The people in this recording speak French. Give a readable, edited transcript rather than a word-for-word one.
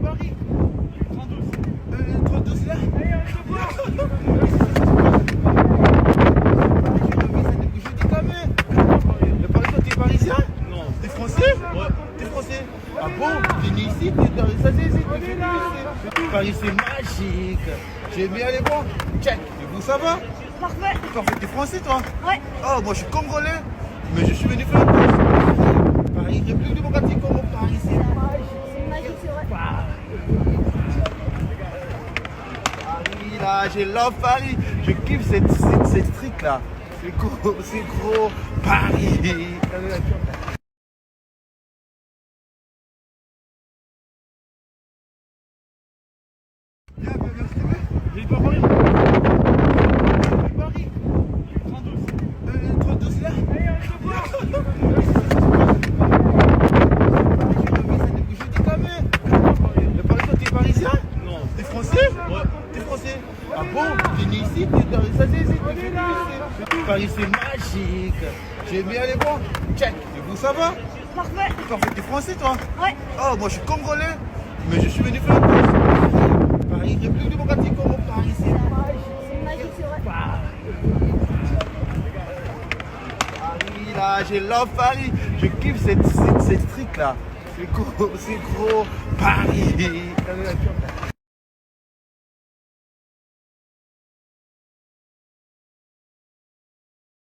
Paris. 32 là. Je dis quand même. Le Paris, toi, t'es parisien? Non. T'es français? Ouais. T'es français? Ah bon? T'es né ici? T'es dans les Aziz? Paris, c'est magique. J'aime bien les bons. Check. Et vous, ça va? Parfait. Parfait. T'es français, toi? Ouais. Oh, moi, je suis congolais. Mais je suis venu faire une course. Paris, République démocratique Congo. Paris, c'est magique. C'est magique, c'est vrai. Paris, là, j'ai love Paris. Je kiffe cette street là. C'est gros, c'est gros. Paris. Viens, viens, viens, s'il te plaît. J'ai pas Paris. Paris. 32. 32 là. Je dis quand même. Le Paris, toi, t'es parisien? Non. T'es français? Ouais. T'es français? Ah bon? T'es né ici? T'es dans les Aziz? Paris, c'est magique. J'aime bien les bons. Check. Et vous, ça va? Parfait. Parfait. T'es français, toi? Ouais. Oh, moi, je suis congolais. Mais je suis venu faire une course. Paris, République démocratique Congo. Paris, c'est magique. C'est magique, c'est vrai. Paris, là, j'ai love Paris. Je kiffe cette street là. C'est gros, Paris.